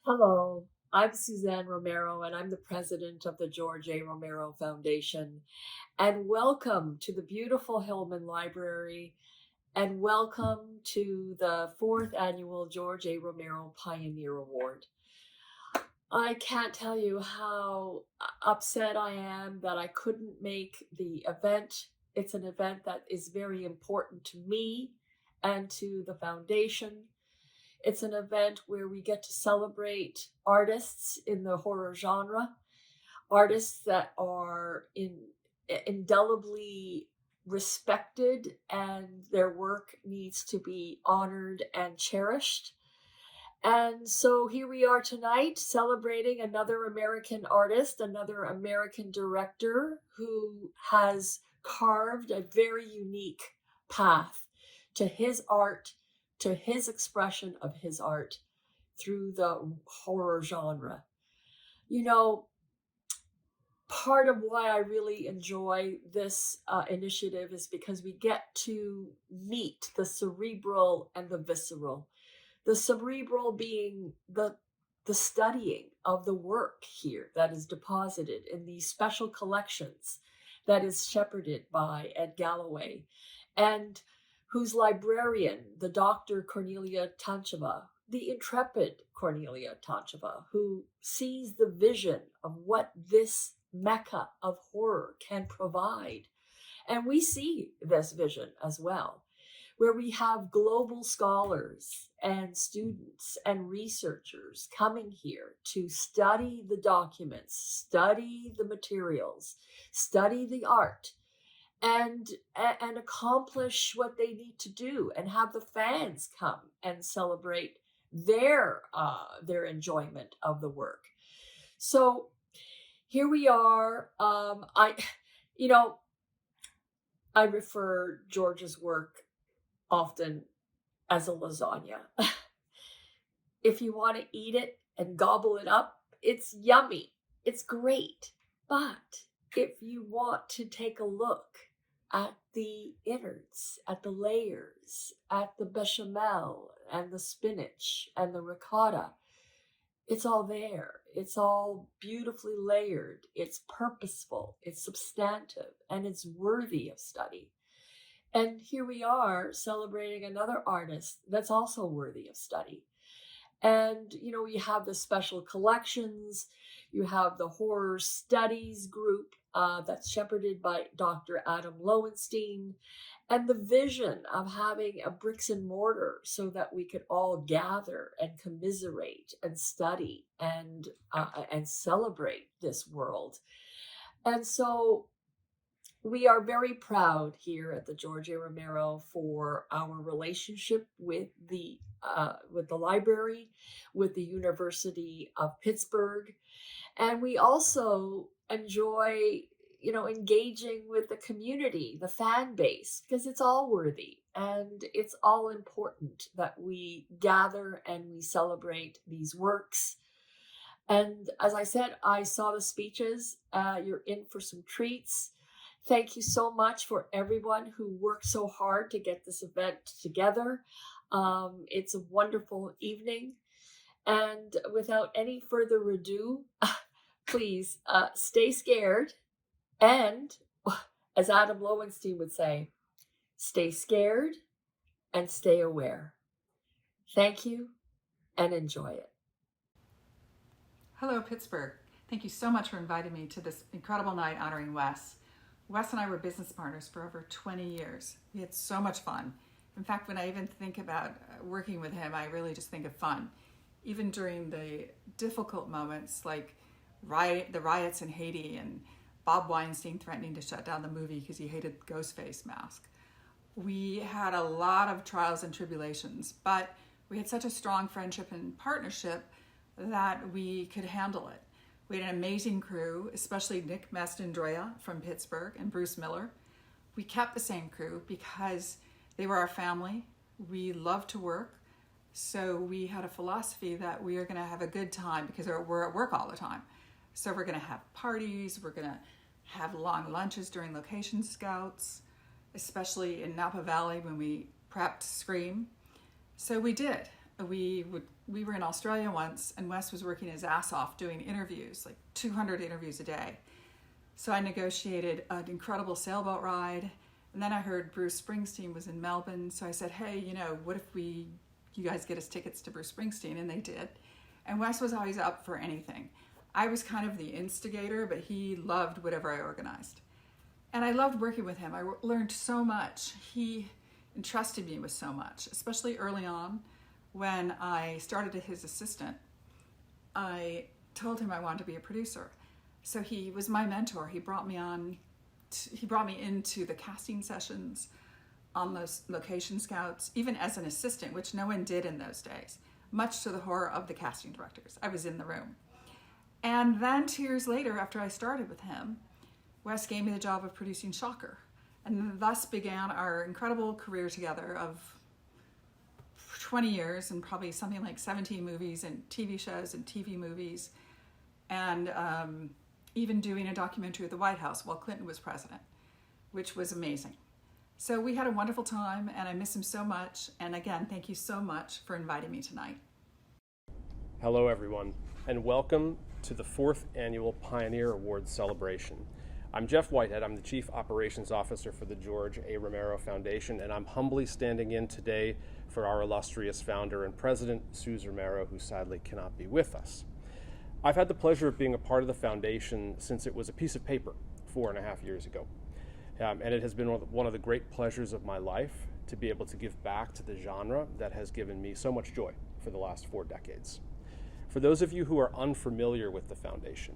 Hello, I'm Suzanne Romero, and I'm the president of the George A. Romero Foundation. And welcome to the beautiful Hillman Library, and welcome to the fourth annual George A. Romero Pioneer Award. I can't tell you how upset I am that I couldn't make the event. It's an event that is very important to me and to the foundation. It's an event where we get to celebrate artists in the horror genre, artists that are indelibly respected, and their work needs to be honored and cherished. And so here we are tonight celebrating another American artist, another American director who has carved a very unique path to his art, to his expression of his art through the horror genre. You know, part of why I really enjoy this initiative is because we get to meet the cerebral and the visceral. The cerebral being the studying of the work here that is deposited in these special collections that is shepherded by Ed Galloway, and whose librarian, the Dr. Cornelia Tancheva, the intrepid Cornelia Tancheva, who sees the vision of what this mecca of horror can provide. And we see this vision as well, where we have global scholars and students and researchers coming here to study the documents, study the materials, study the art, and accomplish what they need to do, and have the fans come and celebrate their enjoyment of the work. So here we are. You know, I refer George's work often as a lasagna. If you want to eat it and gobble it up, it's yummy. It's great. But if you want to take a look at the innards, at the layers, at the bechamel and the spinach and the ricotta, it's all there. It's all beautifully layered. It's purposeful. It's substantive, and it's worthy of study. And here we are celebrating another artist that's also worthy of study. And, you know, you have the special collections, you have the horror studies group that's shepherded by Dr. Adam Lowenstein, and the vision of having a bricks and mortar so that we could all gather and commiserate and study and celebrate this world. And so we are very proud here at the George A. Romero for our relationship with the library, with the University of Pittsburgh, and we also enjoy, you know, engaging with the community, the fan base, because it's all worthy and it's all important that we gather and we celebrate these works. And as I said, I saw the speeches. You're in for some treats. Thank you so much for everyone who worked so hard to get this event together. It's a wonderful evening. And without any further ado, please stay scared. And as Adam Lowenstein would say, stay scared and stay aware. Thank you and enjoy it. Hello, Pittsburgh. Thank you so much for inviting me to this incredible night honoring Wes. Wes and I were business partners for over 20 years. We had so much fun. In fact, when I even think about working with him, I really just think of fun. Even during the difficult moments like the riots in Haiti and Bob Weinstein threatening to shut down the movie because he hated the Ghostface mask. We had a lot of trials and tribulations, but we had such a strong friendship and partnership that we could handle it. We had an amazing crew, especially Nick Mastandrea from Pittsburgh and Bruce Miller. We kept the same crew because they were our family. We loved to work. So we had a philosophy that we are going to have a good time because we're at work all the time. So we're going to have parties. We're going to have long lunches during location scouts, especially in Napa Valley when we prepped Scream. So we did. we were in Australia once, and Wes was working his ass off doing interviews, like 200 interviews a day. So I negotiated an incredible sailboat ride, and then I heard Bruce Springsteen was in Melbourne, so I said, hey, what if you guys get us tickets to Bruce Springsteen? And they did. And Wes was always up for anything. I was kind of the instigator, but he loved whatever I organized. And I loved working with him. I learned so much. He entrusted me with so much, especially early on when I started as his assistant. I told him I wanted to be a producer. So he was my mentor. He brought me into the casting sessions, on those location scouts, even as an assistant, which no one did in those days, much to the horror of the casting directors. I was in the room. And then 2 years later, after I started with him, Wes gave me the job of producing Shocker. And thus began our incredible career together of 20 years and probably something like 17 movies and TV shows and TV movies. And even doing a documentary at the White House while Clinton was president, which was amazing. So we had a wonderful time, and I miss him so much. And again, thank you so much for inviting me tonight. Hello, everyone, and welcome to the 4th Annual Pioneer Awards celebration. I'm Jeff Whitehead. I'm the Chief Operations Officer for the George A. Romero Foundation, and I'm humbly standing in today for our illustrious founder and president, Suze Romero, who sadly cannot be with us. I've had the pleasure of being a part of the foundation since it was a piece of paper 4.5 years ago. And it has been one of the great pleasures of my life to be able to give back to the genre that has given me so much joy for the last 4 decades. For those of you who are unfamiliar with the foundation,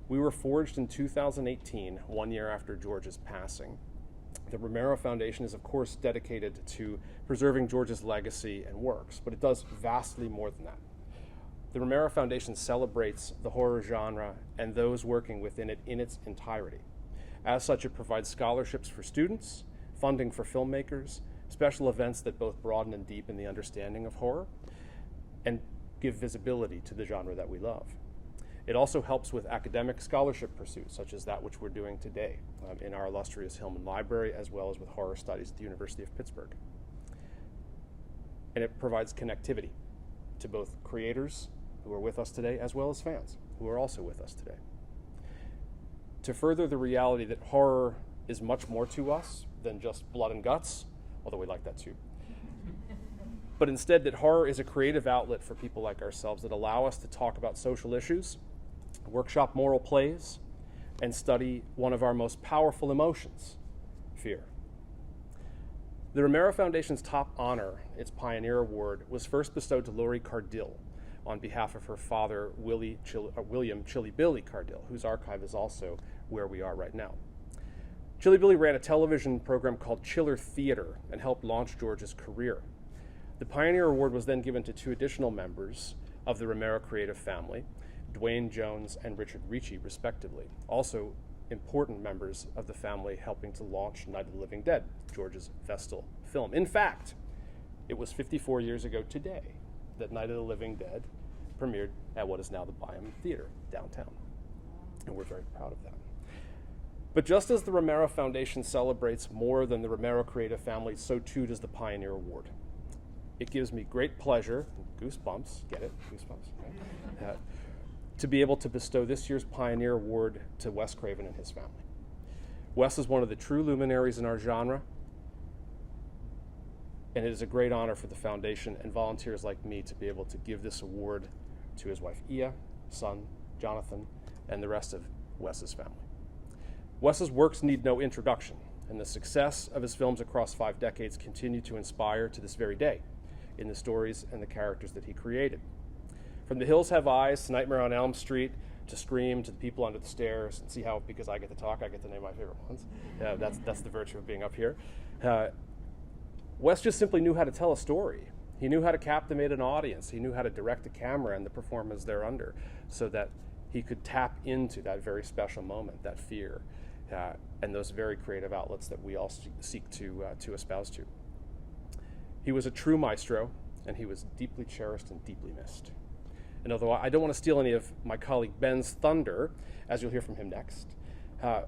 we were forged in 2018, 1 year after George's passing. The Romero Foundation is, of course, dedicated to preserving George's legacy and works, but it does vastly more than that. The Romero Foundation celebrates the horror genre and those working within it in its entirety. As such, it provides scholarships for students, funding for filmmakers, special events that both broaden and deepen the understanding of horror, and give visibility to the genre that we love. It also helps with academic scholarship pursuits, such as that which we're doing today in our illustrious Hillman Library, as well as with horror studies at the University of Pittsburgh. And it provides connectivity to both creators who are with us today, as well as fans who are also with us today. To further the reality that horror is much more to us than just blood and guts, although we like that too. But instead that horror is a creative outlet for people like ourselves that allow us to talk about social issues, workshop moral plays, and study one of our most powerful emotions, fear. The Romero Foundation's top honor, its Pioneer Award, was first bestowed to Laurie Cardill on behalf of her father, William Chilly Billy Cardill, whose archive is also where we are right now. Chilly Billy ran a television program called Chiller Theater and helped launch George's career. The Pioneer Award was then given to 2 additional members of the Romero creative family, Dwayne Jones and Richard Ricci, respectively, also important members of the family helping to launch Night of the Living Dead, George's Vestal film. In fact, it was 54 years ago today that Night of the Living Dead premiered at what is now the Byam Theater downtown, and we're very proud of that. But just as the Romero Foundation celebrates more than the Romero creative family, so too does the Pioneer Award. It gives me great pleasure, goosebumps, get it, goosebumps, to be able to bestow this year's Pioneer Award to Wes Craven and his family. Wes is one of the true luminaries in our genre, and it is a great honor for the foundation and volunteers like me to be able to give this award to his wife Ia, son Jonathan, and the rest of Wes's family. Wes's works need no introduction, and the success of his films across 5 decades continue to inspire to this very day in the stories and the characters that he created. From The Hills Have Eyes to Nightmare on Elm Street to Scream to The People Under the Stairs, and see how, because I get to talk, I get to name my favorite ones. That's the virtue of being up here. Wes just simply knew how to tell a story. He knew how to captivate an audience. He knew how to direct the camera and the performance thereunder so that he could tap into that very special moment, that fear, and those very creative outlets that we all seek to espouse to. He was a true maestro, and he was deeply cherished and deeply missed. And although I don't want to steal any of my colleague Ben's thunder, as you'll hear from him next,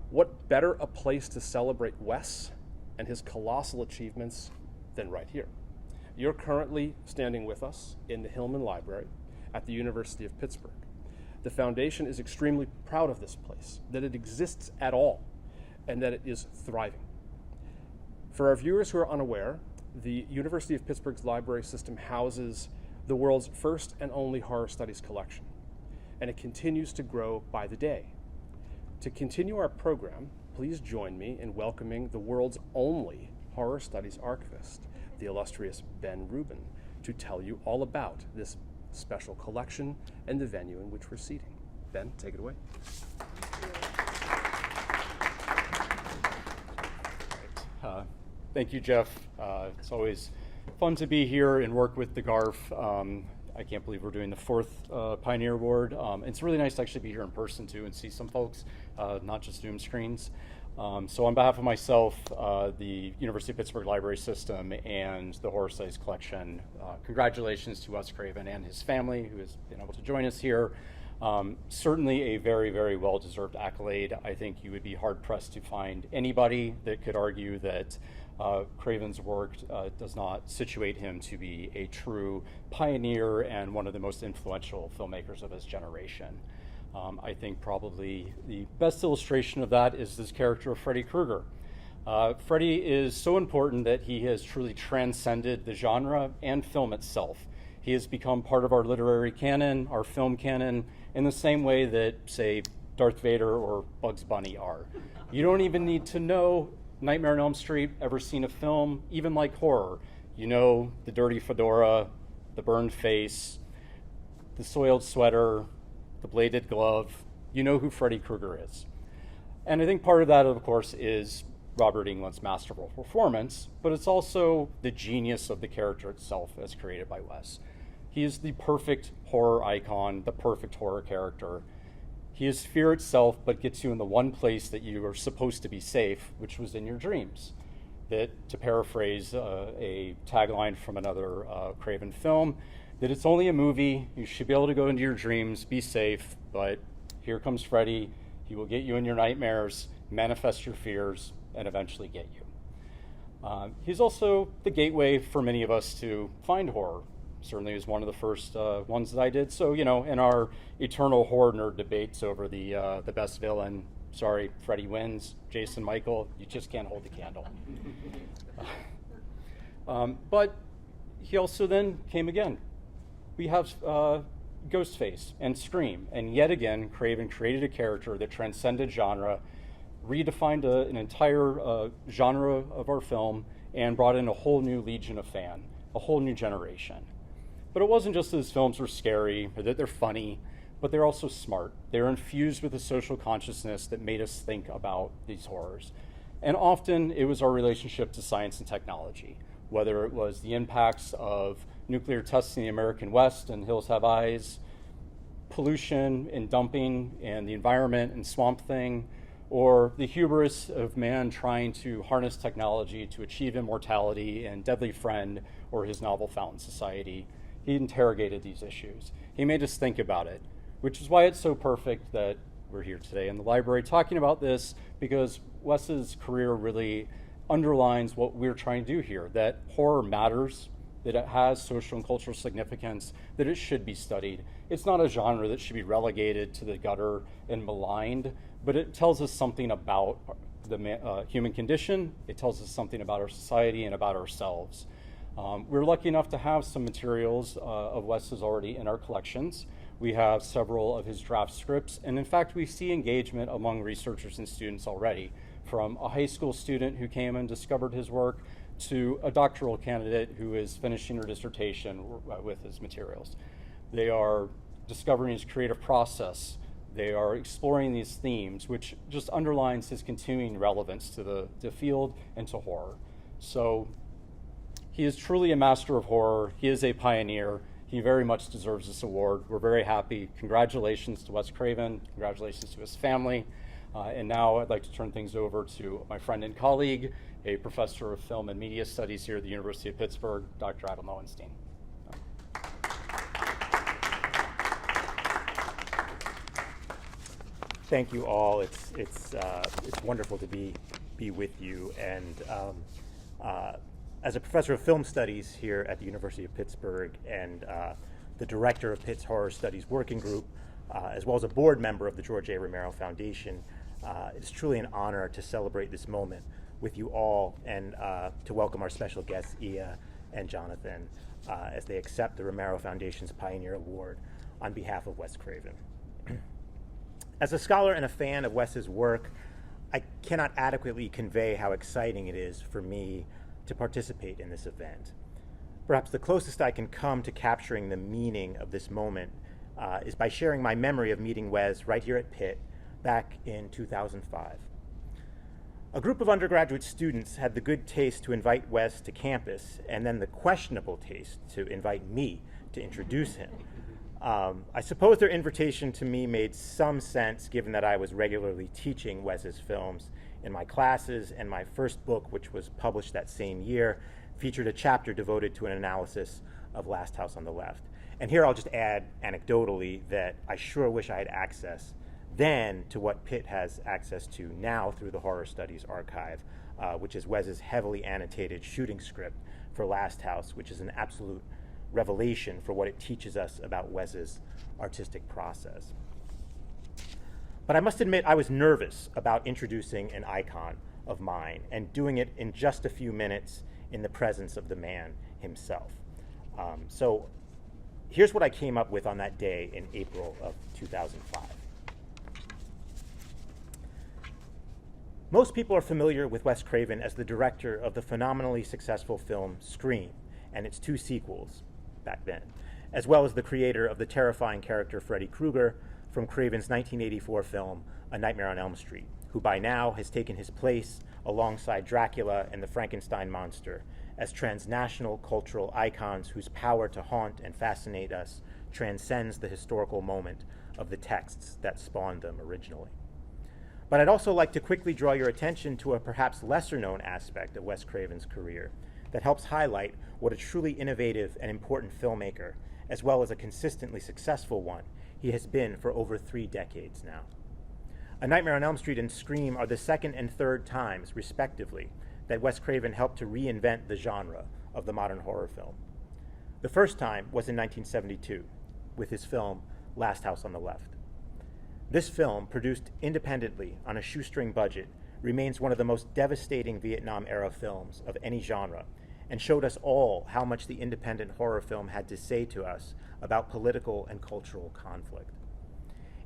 what better a place to celebrate Wes and his colossal achievements than right here. You're currently standing with us in the Hillman Library at the University of Pittsburgh. The foundation is extremely proud of this place, that it exists at all, and that it is thriving. For our viewers who are unaware, the University of Pittsburgh's library system houses the world's first and only horror studies collection, and it continues to grow by the day. To continue our program, please join me in welcoming the world's only horror studies archivist, the illustrious Ben Rubin, to tell you all about this special collection and the venue in which we're seating. Ben, take it away. Thank you, Jeff. It's always fun to be here and work with the GARF. I can't believe we're doing the 4th Pioneer Award. It's really nice to actually be here in person too and see some folks, not just Zoom screens. So on behalf of myself, the University of Pittsburgh Library System, and the Horror Studies Collection, congratulations to Wes Craven and his family who has been able to join us here. Certainly a very, very well-deserved accolade. I think you would be hard-pressed to find anybody that could argue that Craven's work does not situate him to be a true pioneer and one of the most influential filmmakers of his generation. I think probably the best illustration of that is this character of Freddy Krueger. Freddy is so important that he has truly transcended the genre and film itself. He has become part of our literary canon, our film canon, in the same way that, say, Darth Vader or Bugs Bunny are. You don't even need to know Nightmare on Elm Street, ever seen a film, even like horror. You know the dirty fedora, the burned face, the soiled sweater, the bladed glove. You know who Freddy Krueger is. And I think part of that, of course, is Robert Englund's masterful performance, but it's also the genius of the character itself as created by Wes. He is the perfect horror icon, the perfect horror character. He is fear itself, but gets you in the one place that you are supposed to be safe, which was in your dreams. That, to paraphrase a tagline from another Craven film, that it's only a movie, you should be able to go into your dreams, be safe, but here comes Freddy. He will get you in your nightmares, manifest your fears, and eventually get you. He's also the gateway for many of us to find horror. Certainly was one of the first ones that I did. So, you know, in our eternal horror nerd debates over the best villain, sorry, Freddy wins, Jason, Michael, you just can't hold the candle. But he also then came again. We have Ghostface and Scream, and yet again, Craven created a character that transcended genre, redefined an entire genre of our film, and brought in a whole new legion of fan, a whole new generation. But it wasn't just that his films were scary or that they're funny, but they're also smart. They're infused with a social consciousness that made us think about these horrors. And often it was our relationship to science and technology, whether it was the impacts of nuclear tests in the American West and Hills Have Eyes, pollution and dumping and the environment and Swamp Thing, or the hubris of man trying to harness technology to achieve immortality in Deadly Friend or his novel Fountain Society. He interrogated these issues. He made us think about it, which is why it's so perfect that we're here today in the library talking about this, because Wes's career really underlines what we're trying to do here, that horror matters, that it has social and cultural significance, that it should be studied. It's not a genre that should be relegated to the gutter and maligned, but it tells us something about the human condition. It tells us something about our society and about ourselves. We're lucky enough to have some materials of Wes's already in our collections. We have several of his draft scripts, and in fact, we see engagement among researchers and students already, from a high school student who came and discovered his work to a doctoral candidate who is finishing her dissertation with his materials. They are discovering his creative process. They are exploring these themes, which just underlines his continuing relevance to the field and to horror. So he is truly a master of horror. He is a pioneer. He very much deserves this award. We're very happy. Congratulations to Wes Craven. Congratulations to his family. And now I'd like to turn things over to my friend and colleague, a professor of film and media studies here at the University of Pittsburgh, Dr. Adam Lowenstein. Thank you all. It's wonderful to be with you, and As a professor of film studies here at the University of Pittsburgh and the director of Pitt's Horror Studies Working Group, as well as a board member of the George A. Romero Foundation, it's truly an honor to celebrate this moment with you all and to welcome our special guests, Ia and Jonathan, as they accept the Romero Foundation's Pioneer Award on behalf of Wes Craven. As a scholar and a fan of Wes's work, I cannot adequately convey how exciting it is for me to participate in this event. Perhaps the closest I can come to capturing the meaning of this moment is by sharing my memory of meeting Wes right here at Pitt back in 2005. A group of undergraduate students had the good taste to invite Wes to campus and then the questionable taste to invite me to introduce him. I suppose their invitation to me made some sense given that I was regularly teaching Wes's films in my classes, and my first book, which was published that same year, featured a chapter devoted to an analysis of Last House on the Left. And here I'll just add anecdotally that I sure wish I had access then to what Pitt has access to now through the Horror Studies Archive, which is Wes's heavily annotated shooting script for Last House, which is an absolute revelation for what it teaches us about Wes's artistic process. But I must admit I was nervous about introducing an icon of mine and doing it in just a few minutes in the presence of the man himself. So here's what I came up with on that day in April of 2005. Most people are familiar with Wes Craven as the director of the phenomenally successful film Scream and its two sequels back then, as well as the creator of the terrifying character Freddy Krueger from Craven's 1984 film A Nightmare on Elm Street, who by now has taken his place alongside Dracula and the Frankenstein monster as transnational cultural icons whose power to haunt and fascinate us transcends the historical moment of the texts that spawned them originally. But I'd also like to quickly draw your attention to a perhaps lesser-known aspect of Wes Craven's career that helps highlight what a truly innovative and important filmmaker, as well as a consistently successful one, he has been for over 3 decades now. A Nightmare on Elm Street and Scream are the second and third times, respectively, that Wes Craven helped to reinvent the genre of the modern horror film. The first time was in 1972, with his film Last House on the Left. This film, produced independently on a shoestring budget, remains one of the most devastating Vietnam-era films of any genre, and showed us all how much the independent horror film had to say to us about political and cultural conflict.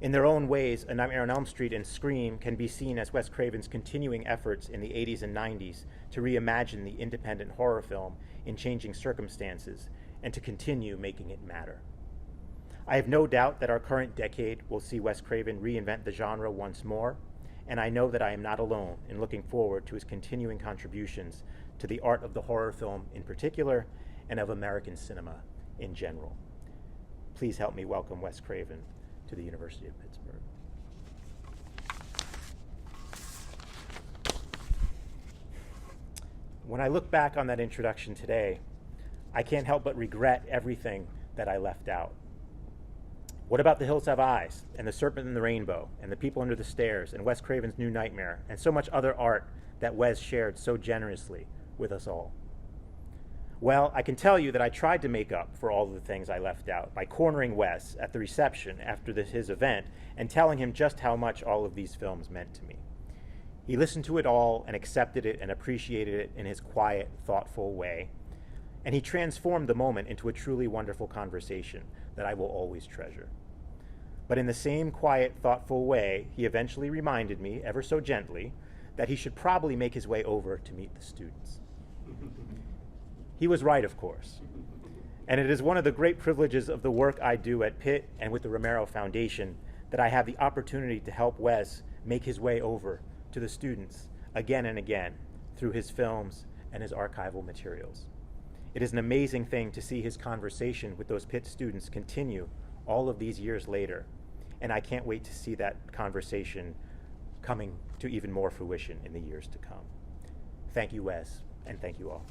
In their own ways, A Nightmare on Elm Street and Scream can be seen as Wes Craven's continuing efforts in the 80s and 90s to reimagine the independent horror film in changing circumstances and to continue making it matter. I have no doubt that our current decade will see Wes Craven reinvent the genre once more, and I know that I am not alone in looking forward to his continuing contributions to the art of the horror film in particular and of American cinema in general. Please help me welcome Wes Craven to the University of Pittsburgh. When I look back on that introduction today, I can't help but regret everything that I left out. What about The Hills Have Eyes, and The Serpent and the Rainbow, and The People Under the Stairs, and Wes Craven's New Nightmare, and so much other art that Wes shared so generously with us all? Well, I can tell you that I tried to make up for all of the things I left out by cornering Wes at the reception after his event and telling him just how much all of these films meant to me. He listened to it all and accepted it and appreciated it in his quiet, thoughtful way, and he transformed the moment into a truly wonderful conversation that I will always treasure. But in the same quiet, thoughtful way, he eventually reminded me, ever so gently, that he should probably make his way over to meet the students. He was right, of course. And it is one of the great privileges of the work I do at Pitt and with the Romero Foundation that I have the opportunity to help Wes make his way over to the students again and again through his films and his archival materials. It is an amazing thing to see his conversation with those Pitt students continue all of these years later, and I can't wait to see that conversation coming to even more fruition in the years to come. Thank you, Wes, and thank you all.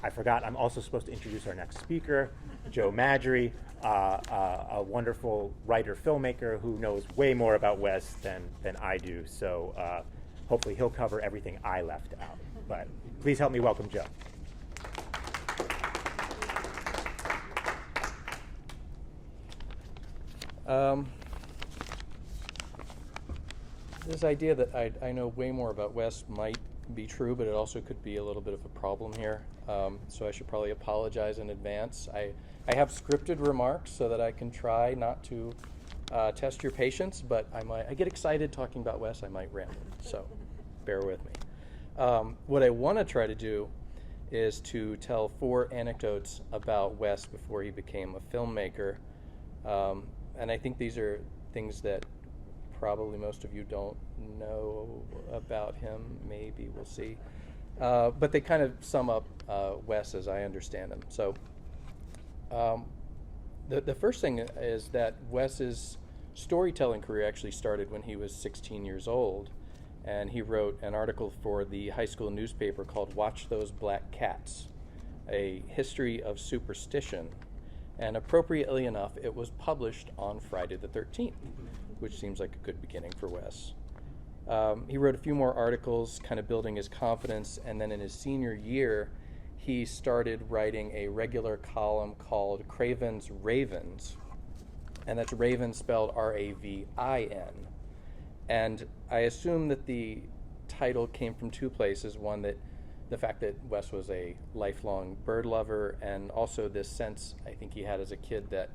I forgot, I'm also supposed to introduce our next speaker. Joe Maddrey, a wonderful writer-filmmaker who knows way more about Wes than I do. So hopefully he'll cover everything I left out. But please help me welcome Joe. This idea that I know way more about Wes might be true, but it also could be a little bit of a problem here. So I should probably apologize in advance. I have scripted remarks so that I can try not to test your patience, but I get excited talking about Wes, I might ramble. So bear with me. What I want to try to do is to tell 4 anecdotes about Wes before he became a filmmaker. And I think these are things that probably most of you don't know about him. Maybe, we'll see. But they kind of sum up Wes as I understand him. So the first thing is that Wes's storytelling career actually started when he was 16 years old. And he wrote an article for the high school newspaper called Watch Those Black Cats, a history of superstition. And appropriately enough, it was published on Friday the 13th, which seems like a good beginning for Wes. He wrote a few more articles, kind of building his confidence, and then in his senior year, he started writing a regular column called Craven's Ravens, and that's Raven spelled R-A-V-I-N. And I assume that the title came from 2 places. One, that the fact that Wes was a lifelong bird lover, and also this sense I think he had as a kid that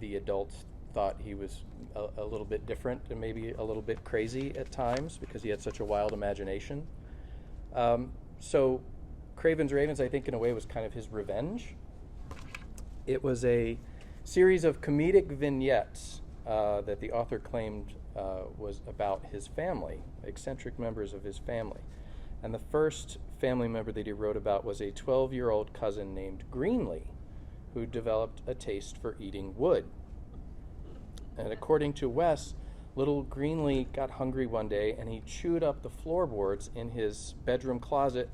the adults thought he was a little bit different and maybe a little bit crazy at times because he had such a wild imagination. So Craven's Ravens, I think, in a way was kind of his revenge. It was a series of comedic vignettes that the author claimed was about his family, eccentric members of his family. And the first family member that he wrote about was a 12-year-old cousin named Greenlee, who developed a taste for eating wood. And according to Wes, little Greenlee got hungry one day and he chewed up the floorboards in his bedroom closet,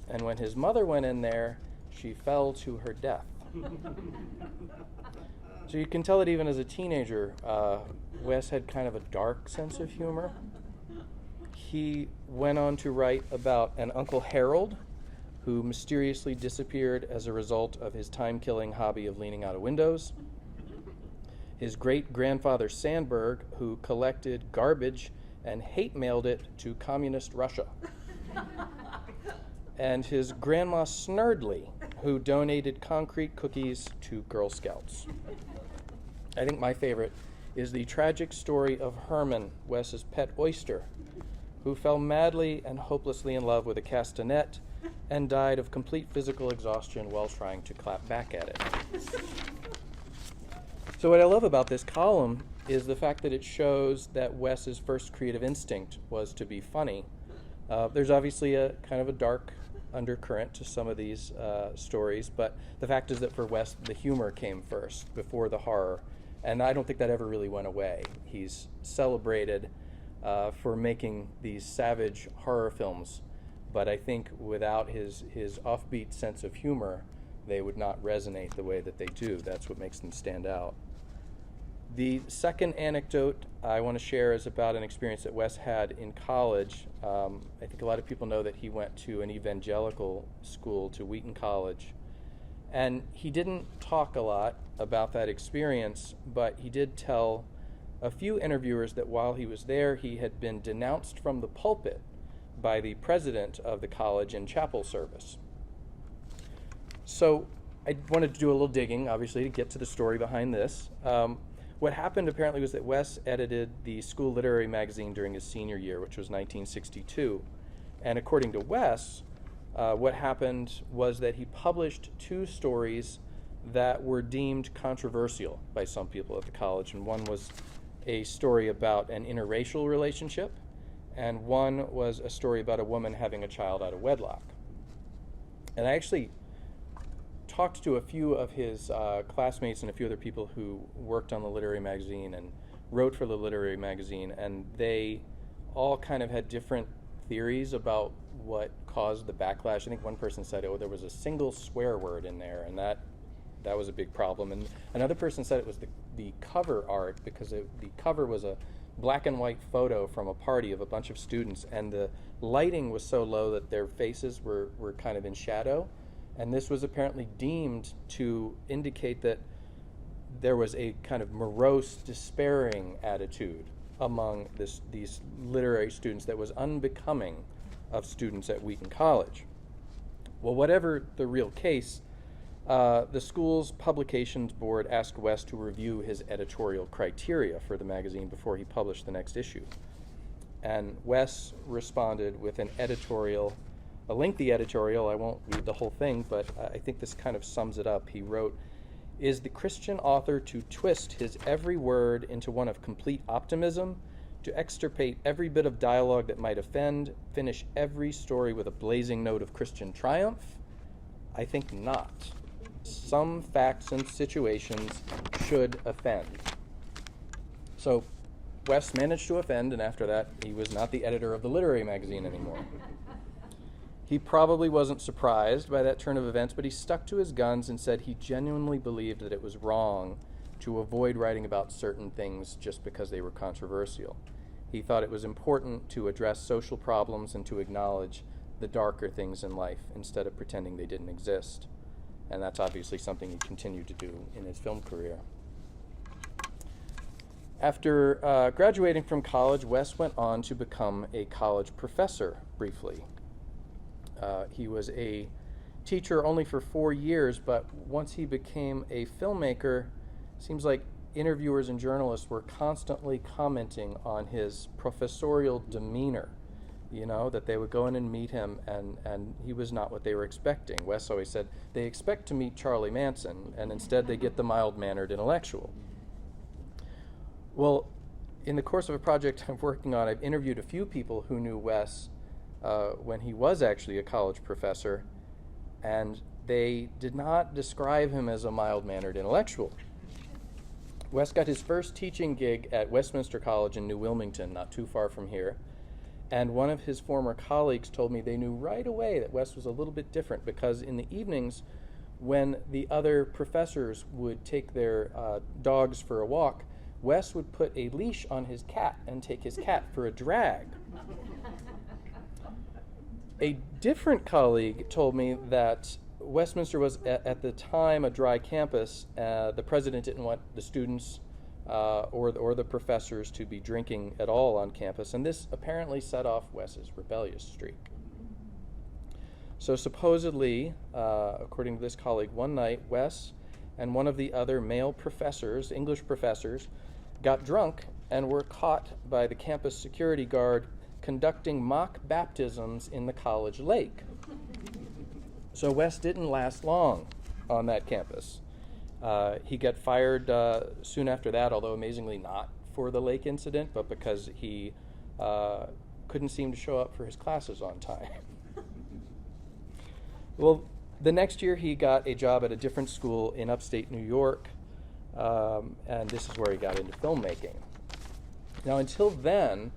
and when his mother went in there, she fell to her death. So you can tell that even as a teenager, Wes had kind of a dark sense of humor. He went on to write about an Uncle Harold who mysteriously disappeared as a result of his time-killing hobby of leaning out of windows. His great-grandfather Sandberg, who collected garbage and hate-mailed it to communist Russia. And his grandma Snurdly, who donated concrete cookies to Girl Scouts. I think my favorite is the tragic story of Herman, Wes's pet oyster, who fell madly and hopelessly in love with a castanet and died of complete physical exhaustion while trying to clap back at it. So what I love about this column is the fact that it shows that Wes's first creative instinct was to be funny. There's obviously a kind of a dark undercurrent to some of these stories, but the fact is that for Wes, the humor came first before the horror, and I don't think that ever really went away. He's celebrated for making these savage horror films, but I think without his offbeat sense of humor, they would not resonate the way that they do. That's what makes them stand out. The second anecdote I want to share is about an experience that Wes had in college. I think a lot of people know that he went to an evangelical school, to Wheaton College, and he didn't talk a lot about that experience, but he did tell a few interviewers that while he was there, he had been denounced from the pulpit by the president of the college in chapel service. So I wanted to do a little digging, obviously, to get to the story behind this. What happened apparently was that Wes edited the school literary magazine during his senior year, which was 1962. And according to Wes, what happened was that he published 2 stories that were deemed controversial by some people at the college. And one was a story about an interracial relationship, and one was a story about a woman having a child out of wedlock. And I actually talked to a few of his classmates and a few other people who worked on the literary magazine and wrote for the literary magazine, and they all kind of had different theories about what caused the backlash. I think one person said, oh, there was a single swear word in there, and that that was a big problem. And another person said it was the cover art, because the cover was a black and white photo from a party of a bunch of students, and the lighting was so low that their faces were kind of in shadow. And this was apparently deemed to indicate that there was a kind of morose, despairing attitude among these literary students that was unbecoming of students at Wheaton College. Well, whatever the real case, the school's publications board asked West to review his editorial criteria for the magazine before he published the next issue. And West responded with an editorial, a lengthy editorial. I won't read the whole thing, but I think this kind of sums it up. He wrote, "Is the Christian author to twist his every word into one of complete optimism, to extirpate every bit of dialogue that might offend, finish every story with a blazing note of Christian triumph? I think not. Some facts and situations should offend." So West managed to offend, and after that, he was not the editor of the literary magazine anymore. He probably wasn't surprised by that turn of events, but he stuck to his guns and said he genuinely believed that it was wrong to avoid writing about certain things just because they were controversial. He thought it was important to address social problems and to acknowledge the darker things in life instead of pretending they didn't exist. And that's obviously something he continued to do in his film career. After graduating from college, West went on to become a college professor briefly. He was a teacher only for 4 years, but once he became a filmmaker, seems like interviewers and journalists were constantly commenting on his professorial demeanor, that they would go in and meet him, and he was not what they were expecting. Wes always said, they expect to meet Charlie Manson, and instead they get the mild-mannered intellectual. Well, in the course of a project I'm working on, I've interviewed a few people who knew Wes when he was actually a college professor, and they did not describe him as a mild-mannered intellectual. Wes got his first teaching gig at Westminster College in New Wilmington, not too far from here, and one of his former colleagues told me they knew right away that Wes was a little bit different, because in the evenings, when the other professors would take their dogs for a walk, Wes would put a leash on his cat and take his cat for a drag. A different colleague told me that Westminster was at the time a dry campus. The president didn't want the students or the professors to be drinking at all on campus, and this apparently set off Wes's rebellious streak. So supposedly, according to this colleague, one night Wes and one of the other male professors, English professors, got drunk and were caught by the campus security guard conducting mock baptisms in the college lake. So Wes didn't last long on that campus. He got fired soon after that, although amazingly not for the lake incident, but because he couldn't seem to show up for his classes on time. Well, the next year he got a job at a different school in upstate New York, and this is where he got into filmmaking. Now, until then,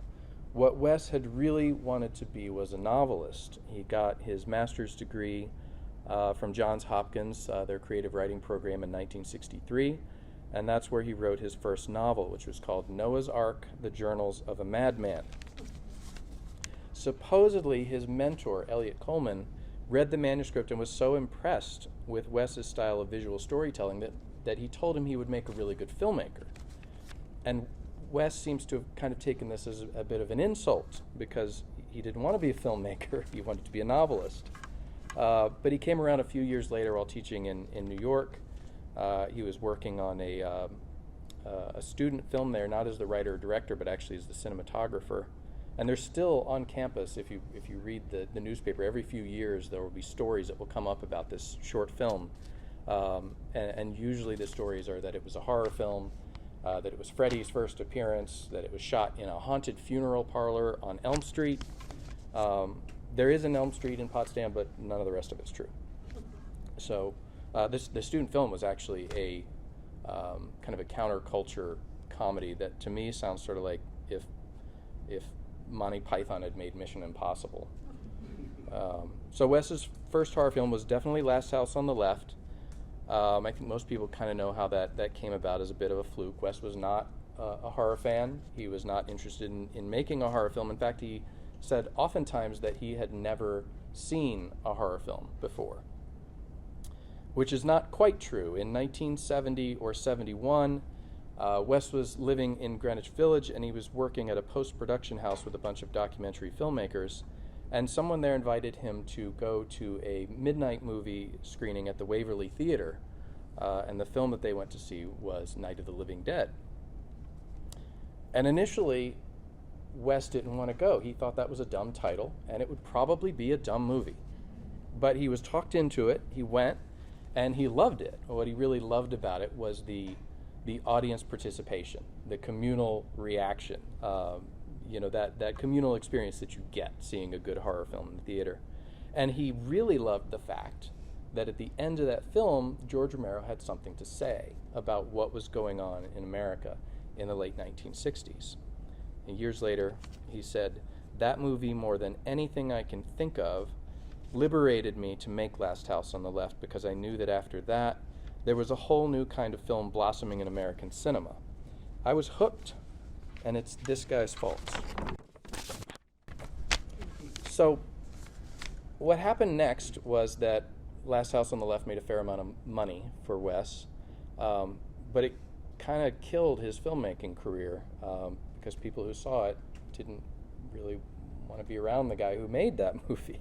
what Wes had really wanted to be was a novelist. He got his master's degree from Johns Hopkins, their creative writing program, in 1963, and that's where he wrote his first novel, which was called Noah's Ark, The Journals of a Madman. Supposedly, his mentor, Eliot Coleman, read the manuscript and was so impressed with Wes's style of visual storytelling that he told him he would make a really good filmmaker. And Wes seems to have kind of taken this as a bit of an insult, because he didn't want to be a filmmaker, he wanted to be a novelist. But he came around a few years later while teaching in New York. He was working on a student film there, not as the writer or director, but actually as the cinematographer. And they're still on campus. If you read the newspaper, every few years there will be stories that will come up about this short film. And usually the stories are that it was a horror film, that it was Freddy's first appearance, that it was shot in a haunted funeral parlor on Elm Street. There is an Elm Street in Potsdam, but none of the rest of it's true. So the student film was actually a kind of a counterculture comedy that to me sounds sort of like if Monty Python had made Mission Impossible. So Wes's first horror film was definitely Last House on the Left. I think most people kind of know how that came about as a bit of a fluke. Wes was not a horror fan. He was not interested in making a horror film. In fact, he said oftentimes that he had never seen a horror film before, which is not quite true. In 1970 or 71, Wes was living in Greenwich Village, and he was working at a post-production house with a bunch of documentary filmmakers, and someone there invited him to go to a midnight movie screening at the Waverly Theater, and the film that they went to see was Night of the Living Dead. And initially, Wes didn't want to go. He thought that was a dumb title, and it would probably be a dumb movie. But he was talked into it. He went, and he loved it. What he really loved about it was the audience participation, the communal reaction, that communal experience that you get seeing a good horror film in the theater. And he really loved the fact that at the end of that film, George Romero had something to say about what was going on in America in the late 1960s. And years later, he said, "That movie, more than anything I can think of, liberated me to make Last House on the Left, because I knew that after that, there was a whole new kind of film blossoming in American cinema. I was hooked, and it's this guy's fault." So what happened next was that Last House on the Left made a fair amount of money for Wes, but it kind of killed his filmmaking career, because people who saw it didn't really want to be around the guy who made that movie.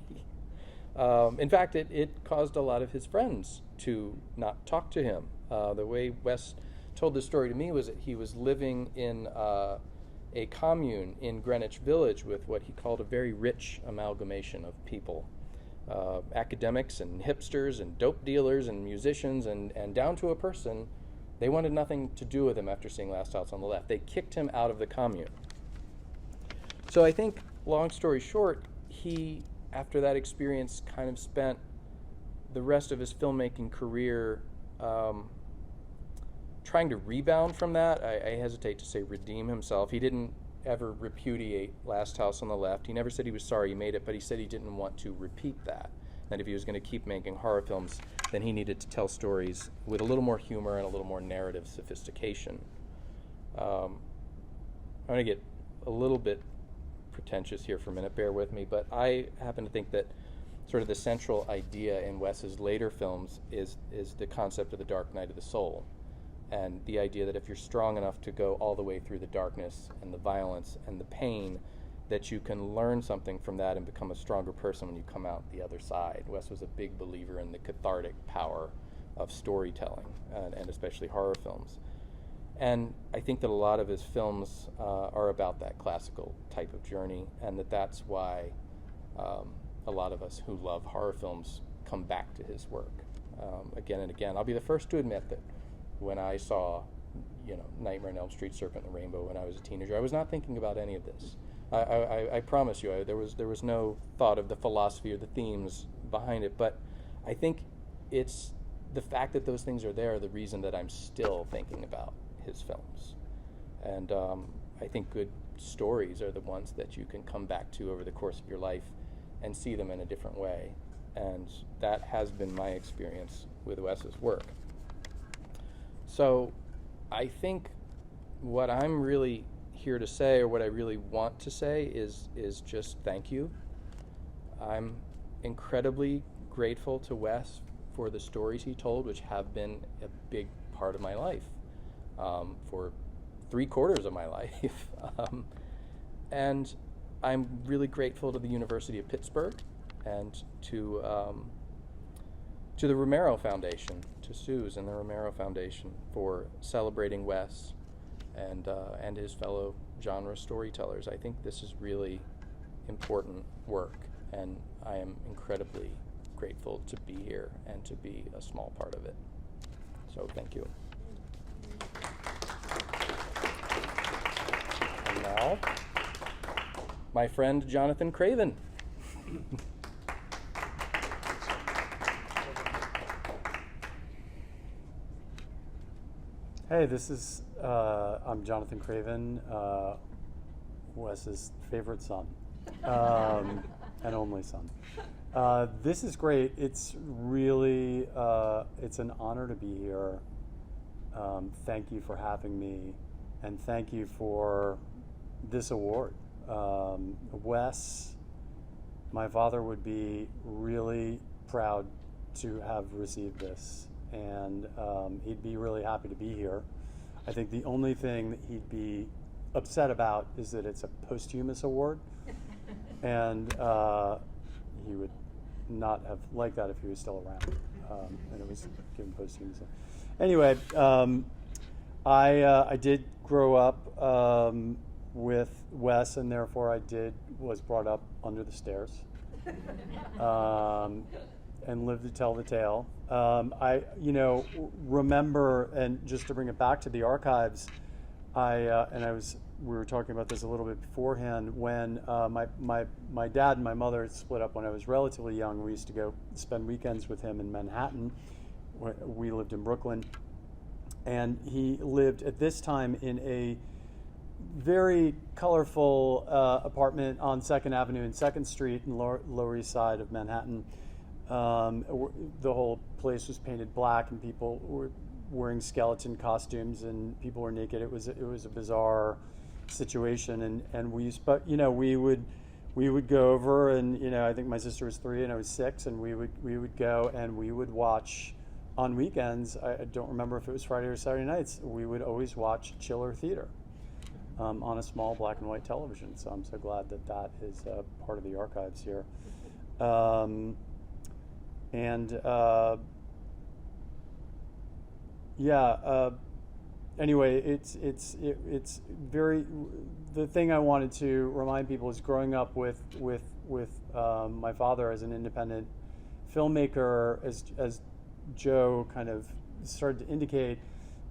In fact, it caused a lot of his friends to not talk to him. The way Wes told this story to me was that he was living in a commune in Greenwich Village with what he called a very rich amalgamation of people. Academics and hipsters and dope dealers and musicians and down to a person. They wanted nothing to do with him after seeing Last House on the Left. They kicked him out of the commune. So I think, long story short, he, after that experience, kind of spent the rest of his filmmaking career trying to rebound from that. I hesitate to say redeem himself. He didn't ever repudiate Last House on the Left. He never said he was sorry he made it, but he said he didn't want to repeat that. That if he was going to keep making horror films, then he needed to tell stories with a little more humor and a little more narrative sophistication. I'm going to get a little bit pretentious here for a minute, bear with me, but I happen to think that sort of the central idea in Wes's later films is the concept of the dark night of the soul, and the idea that if you're strong enough to go all the way through the darkness and the violence and the pain, that you can learn something from that and become a stronger person when you come out the other side. Wes was a big believer in the cathartic power of storytelling, and especially horror films. And I think that a lot of his films are about that classical type of journey, and that's why a lot of us who love horror films come back to his work again and again. I'll be the first to admit that when I saw, Nightmare on Elm Street, Serpent and the Rainbow when I was a teenager, I was not thinking about any of this. I promise you, there was no thought of the philosophy or the themes behind it, but I think it's the fact that those things are there, the reason that I'm still thinking about his films. And I think good stories are the ones that you can come back to over the course of your life and see them in a different way. And that has been my experience with Wes's work. So I think what I'm really here to say, or what I really want to say, is just thank you. I'm incredibly grateful to Wes for the stories he told, which have been a big part of my life, for 3/4 of my life. And I'm really grateful to the University of Pittsburgh and to the Romero Foundation, to Suze and the Romero Foundation, for celebrating Wes and his fellow genre storytellers. I think this is really important work, and I am incredibly grateful to be here and to be a small part of it. So thank you. And now, my friend Jonathan Craven. Hey, I'm Jonathan Craven, Wes's favorite son. and only son. This is great. It's really, it's an honor to be here. Thank you for having me, and thank you for this award. Wes, my father would be really proud to have received this, and he'd be really happy to be here. I think the only thing that he'd be upset about is that it's a posthumous award, and he would not have liked that if he was still around, and it was given posthumously. Anyway, I did grow up with Wes, and therefore was brought up under the stairs, and lived to tell the tale. I remember, and just to bring it back to the archives, we were talking about this a little bit beforehand, when my dad and my mother split up when I was relatively young. We used to go spend weekends with him in Manhattan. We lived in Brooklyn, and he lived at this time in a very colorful apartment on 2nd Avenue and 2nd Street in Lower East Side of Manhattan. The whole place was painted black, and people were wearing skeleton costumes, and people were naked. It was a bizarre situation, and we would go over, and I think my sister was 3 and I was 6, and we would go and we would watch on weekends. I don't remember if it was Friday or Saturday nights. We would always watch Chiller Theater on a small black and white television. So I'm so glad that is part of the archives here. Anyway, it's very. The thing I wanted to remind people is growing up with my father as an independent filmmaker, as Joe kind of started to indicate.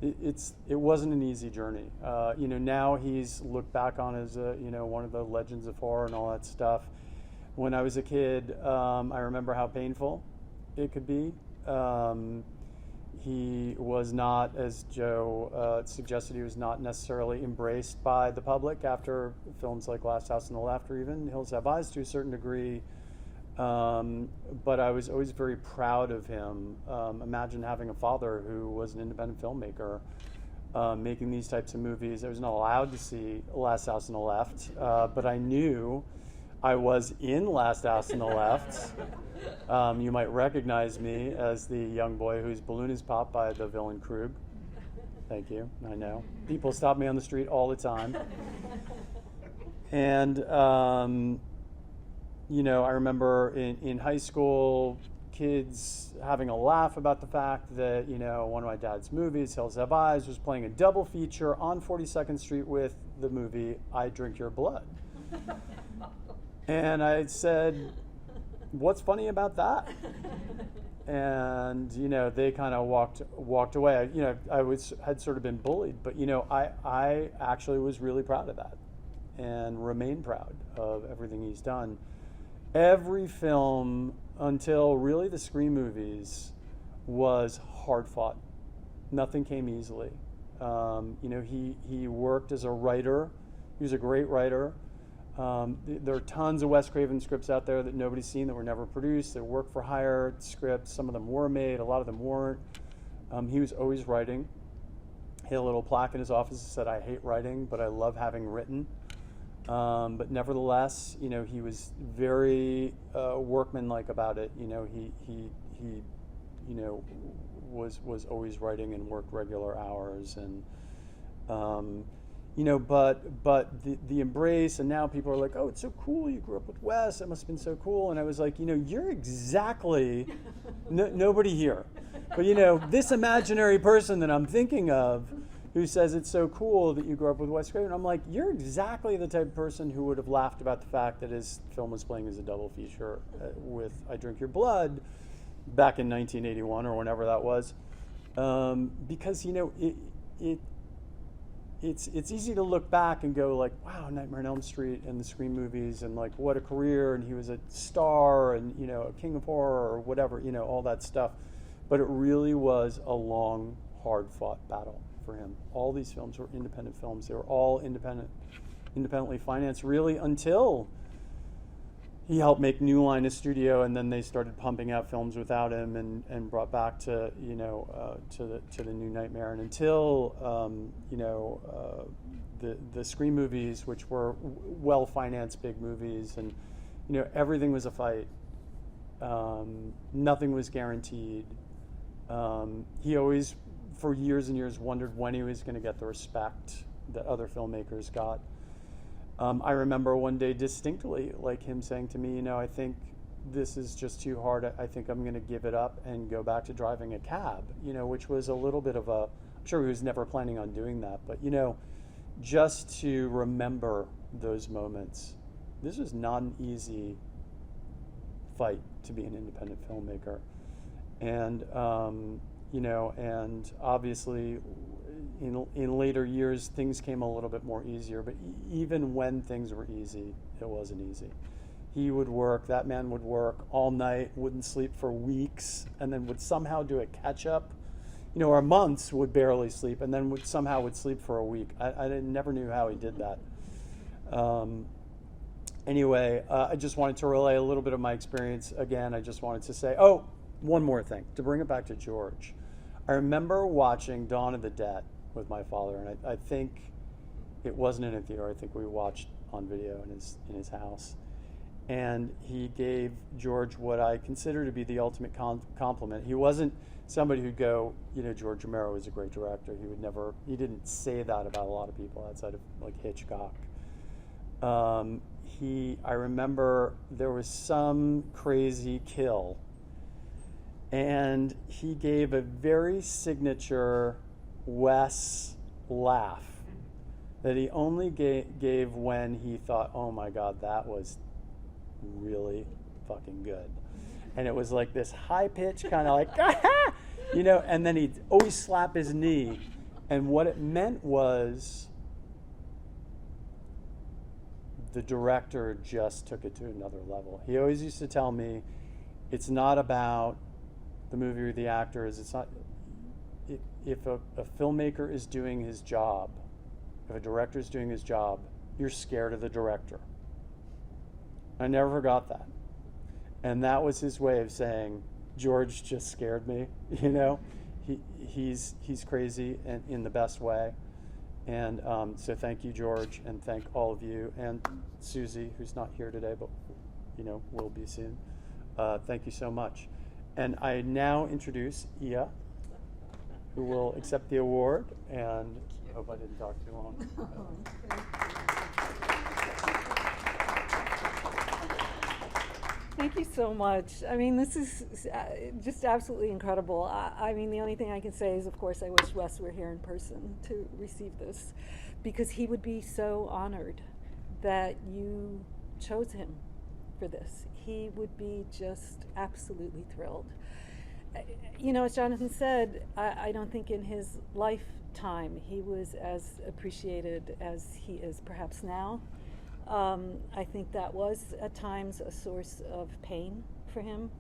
It wasn't an easy journey. Now he's looked back on as one of the legends of horror and all that stuff. When I was a kid, I remember how painful it could be. He was not, as Joe suggested, he was not necessarily embraced by the public after films like Last House on the Left or even Hills Have Eyes to a certain degree. But I was always very proud of him. Imagine having a father who was an independent filmmaker making these types of movies. I was not allowed to see Last House on the Left, but I knew I was in Last House on the Left. You might recognize me as the young boy whose balloon is popped by the villain Krug. Thank you. I know. People stop me on the street all the time. And, I remember in high school, kids having a laugh about the fact that, one of my dad's movies, Hills Have Eyes, was playing a double feature on 42nd Street with the movie I Drink Your Blood. And I said, what's funny about that? And, they kind of walked away. I had sort of been bullied, but, I actually was really proud of that and remain proud of everything he's done. Every film until really the Scream movies was hard fought. Nothing came easily. He worked as a writer. He was a great writer. There are tons of Wes Craven scripts out there that nobody's seen, that were never produced. They're work for hire scripts. Some of them were made, a lot of them weren't. He was always writing. He had a little plaque in his office that said, "I hate writing, but I love having written." But nevertheless, he was very workmanlike about it. He was always writing and worked regular hours, and but the embrace, and now people are like, "Oh, it's so cool! You grew up with Wes. It must have been so cool." And I was like, you're exactly nobody here, but this imaginary person that I'm thinking of, who says it's so cool that you grew up with Wes Craven. I'm like, you're exactly the type of person who would have laughed about the fact that his film was playing as a double feature with I Drink Your Blood back in 1981 or whenever that was, because it's easy to look back and go like, wow, Nightmare on Elm Street and the Scream movies, and like what a career, and he was a star, and a king of horror or whatever, all that stuff. But it really was a long, hard-fought battle for him. All these films were independent films. They were all independently financed, really, until he helped make New Line a studio, and then they started pumping out films without him, and brought back to to the New Nightmare, and until the Scream movies, which were well financed big movies, and everything was a fight. Nothing was guaranteed. He always, for years and years, wondered when he was going to get the respect that other filmmakers got. I remember one day distinctly, like him saying to me, I think this is just too hard. I think I'm going to give it up and go back to driving a cab, which was a little bit of I'm sure he was never planning on doing that, but, just to remember those moments. This was not an easy fight to be an independent filmmaker. And, and obviously in later years, things came a little bit more easier, but even when things were easy, it wasn't easy. That man would work all night, wouldn't sleep for weeks, and then would somehow do a catch-up. Or months would barely sleep, and then would sleep for a week. I never knew how he did that. Anyway, I just wanted to relay a little bit of my experience. Again, I just wanted to say, one more thing, to bring it back to George. I remember watching Dawn of the Dead with my father, and I think it wasn't in a theater. I think we watched on video in his house. And he gave George what I consider to be the ultimate compliment. He wasn't somebody who'd go, George Romero is a great director. He didn't say that about a lot of people outside of like Hitchcock. I remember there was some crazy kill, and he gave a very signature Wes laugh that he only gave when he thought, oh my God, that was really fucking good. And it was like this high pitch kind of like, and then he'd always slap his knee. And what it meant was the director just took it to another level. He always used to tell me, it's not about the movie or the actors. It's not, if a filmmaker is doing his job, if a director is doing his job, you're scared of the director. I never forgot that. And that was his way of saying, George just scared me, He's crazy and in the best way. And so thank you, George, and thank all of you, and Susie, who's not here today, but will be soon. Thank you so much. And I now introduce Ia, who will accept the award, and I hope I didn't talk too long. Thank you so much. I mean, this is just absolutely incredible. I mean, the only thing I can say is, of course, I wish Wes were here in person to receive this, because he would be so honored that you chose him for this. He would be just absolutely thrilled. As Jonathan said, I don't think in his lifetime he was as appreciated as he is perhaps now. I think that was at times a source of pain for him.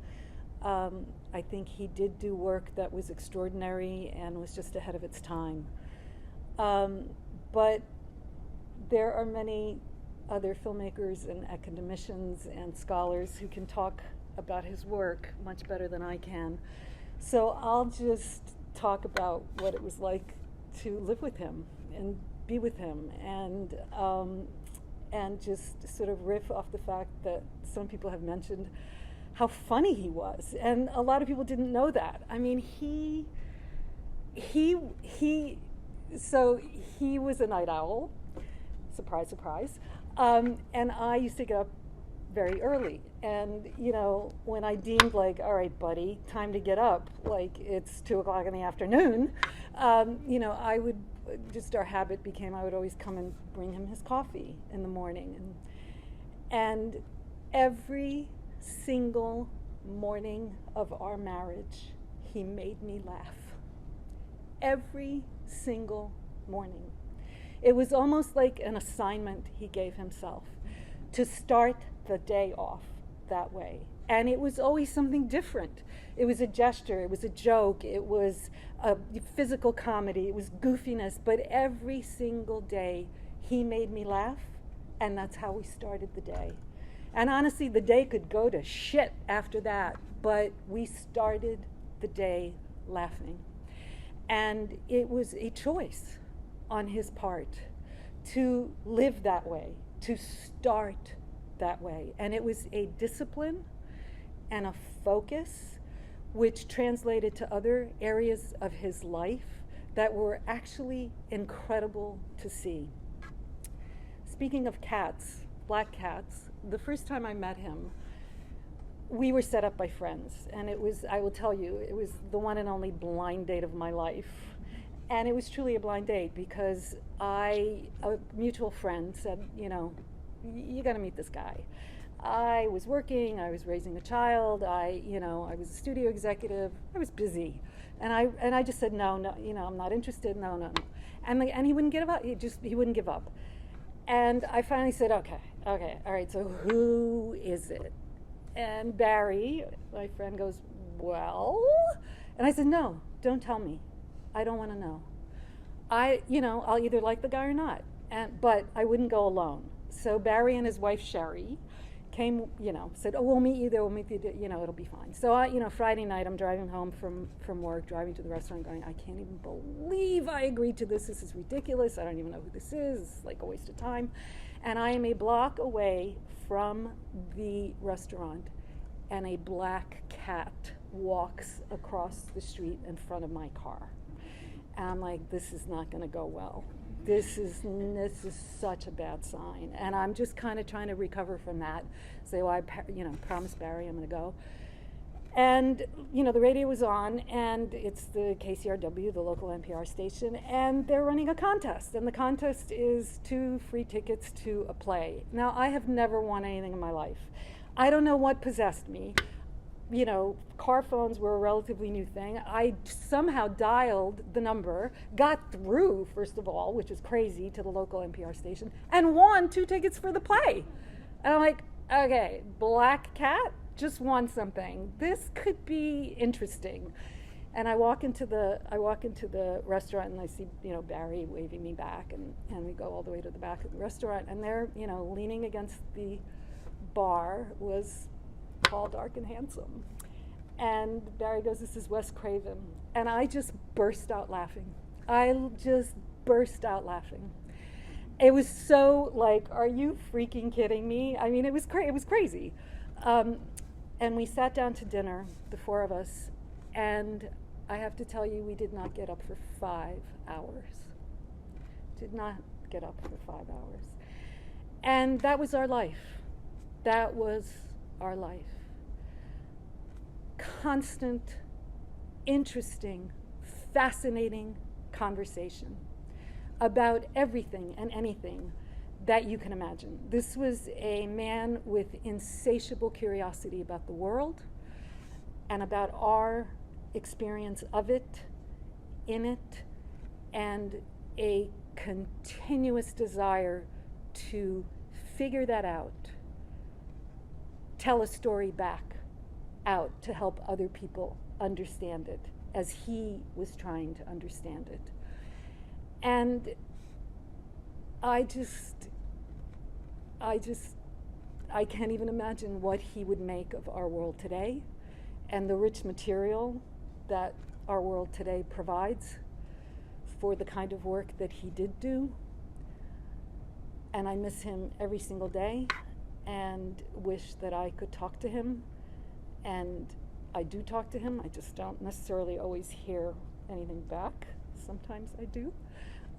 I think he did do work that was extraordinary and was just ahead of its time. But there are many other filmmakers and academicians and scholars who can talk about his work much better than I can. So I'll just talk about what it was like to live with him and be with him, and just sort of riff off the fact that some people have mentioned how funny he was, and a lot of people didn't know that. I mean, he was a night owl, surprise, surprise, and I used to get up very early, and when I deemed like, all right, buddy, time to get up, like it's 2:00 in the afternoon, I would just, our habit became I would always come and bring him his coffee in the morning, and every single morning of our marriage he made me laugh. Every single morning. It was almost like an assignment he gave himself to start the day off that way. And it was always something different. It was a gesture, it was a joke, it was a physical comedy, it was goofiness, but every single day he made me laugh, and that's how we started the day. And honestly, the day could go to shit after that, but we started the day laughing. And it was a choice on his part to live that way, to start that way. And it was a discipline and a focus which translated to other areas of his life that were actually incredible to see. Speaking of cats, black cats, the first time I met him, we were set up by friends, and it was, I will tell you, it was the one and only blind date of my life. And it was truly a blind date because a mutual friend said, you know, you gotta meet this guy. I was working, I was raising a child, I was a studio executive, I was busy. And I just said, no, I'm not interested, no. And he wouldn't give up, he wouldn't give up. And I finally said, okay, all right, so who is it? And Barry, my friend, goes, well? And I said, no, don't tell me. I don't want to know. I'll either like the guy or not. But I wouldn't go alone. So Barry and his wife, Sherry, came, said, oh, we'll meet you there, it'll be fine. So, Friday night, I'm driving home from work, driving to the restaurant, going, I can't even believe I agreed to this. This is ridiculous. I don't even know who this is. It's like a waste of time. And I am a block away from the restaurant, and a black cat walks across the street in front of my car. And I'm like, this is not going to go well. This is such a bad sign. And I'm just kind of trying to recover from that. Say, well, I promised Barry I'm going to go. And, the radio was on, and it's the KCRW, the local NPR station, and they're running a contest. And the contest is 2 free tickets to a play. Now, I have never won anything in my life. I don't know what possessed me. Car phones were a relatively new thing. I somehow dialed the number, got through, first of all, which is crazy, to the local NPR station, and won 2 tickets for the play. And I'm like, okay, black cat just won something. This could be interesting. And I walk into the restaurant, and I see, Barry waving me back, and we go all the way to the back of the restaurant, and there, leaning against the bar was tall, dark, and handsome. And Barry goes, this is Wes Craven. And I just burst out laughing. It was so like, are you freaking kidding me? I mean, it was crazy. And we sat down to dinner, the 4 of us, and I have to tell you, we did not get up for 5 hours. Did not get up for 5 hours. And that was our life. That was our life. Constant, interesting, fascinating conversation about everything and anything that you can imagine. This was a man with insatiable curiosity about the world and about our experience of it, in it, and a continuous desire to figure that out, tell a story back out to help other people understand it as he was trying to understand it. And I can't even imagine what he would make of our world today and the rich material that our world today provides for the kind of work that he did do. And I miss him every single day and wish that I could talk to him. And I do talk to him. I just don't necessarily always hear anything back. Sometimes I do.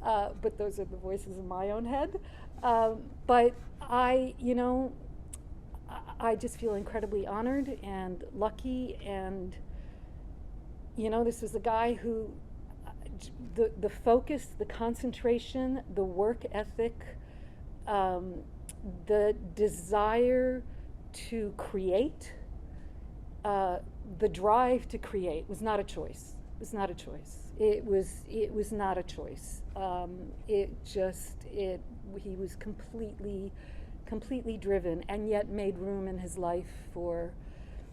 But those are the voices in my own head. But I just feel incredibly honored and lucky. And, this is a guy who, the focus, the concentration, the work ethic, the desire to create, the drive to create was not a choice. It was not a choice. It was not a choice. He was completely driven, and yet made room in his life for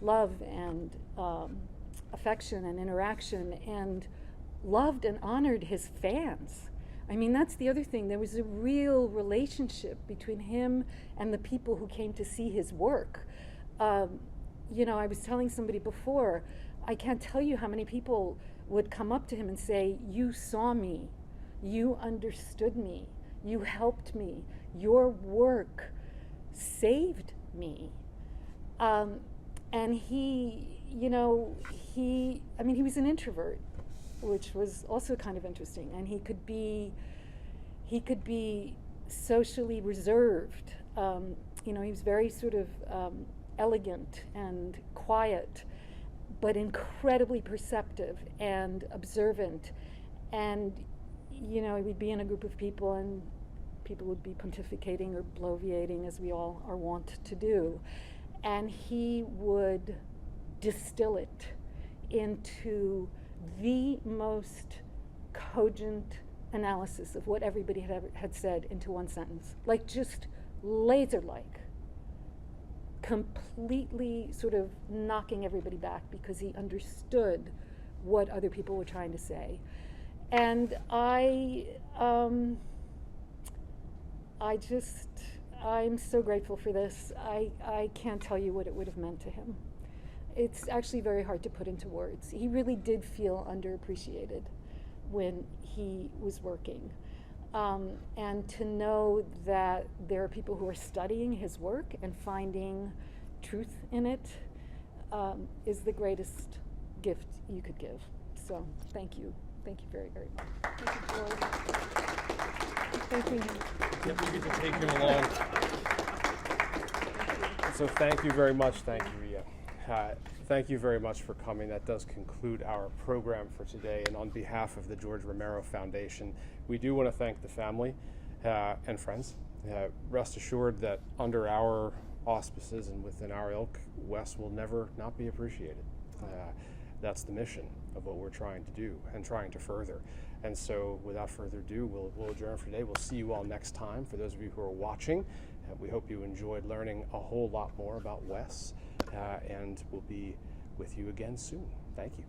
love and affection and interaction, and loved and honored his fans. I mean, that's the other thing. There was a real relationship between him and the people who came to see his work. You know, I was telling somebody before, I can't tell you how many people would come up to him and say, "You saw me, you understood me, you helped me, your work saved me." And he, you know, he was an introvert, which was also kind of interesting. And he could be socially reserved. You know, he was very sort of elegant and quiet, but incredibly perceptive and observant. And, you know, he would be in a group of people and people would be pontificating or bloviating, as we all are wont to do. And he would distill it into the most cogent analysis of what everybody had said into one sentence. Like just laser-like. Completely sort of knocking everybody back because he understood what other people were trying to say. And I'm so grateful for this. I can't tell you what it would have meant to him. It's actually very hard to put into words. He really did feel underappreciated when he was working. And to know that there are people who are studying his work and finding truth in it is the greatest gift you could give. So thank you. Thank you very, very much. Thank you, George. Thank you. Yep, we get to take him along. So thank you very much. Thank you, Ria. Thank you very much for coming. That does conclude our program for today. And on behalf of the George Romero Foundation, we do want to thank the family and friends. Rest assured that under our auspices and within our ilk, Wes will never not be appreciated. That's the mission of what we're trying to do and trying to further. And so without further ado, we'll adjourn for today. We'll see you all next time. For those of you who are watching, we hope you enjoyed learning a whole lot more about Wes, and we'll be with you again soon. Thank you.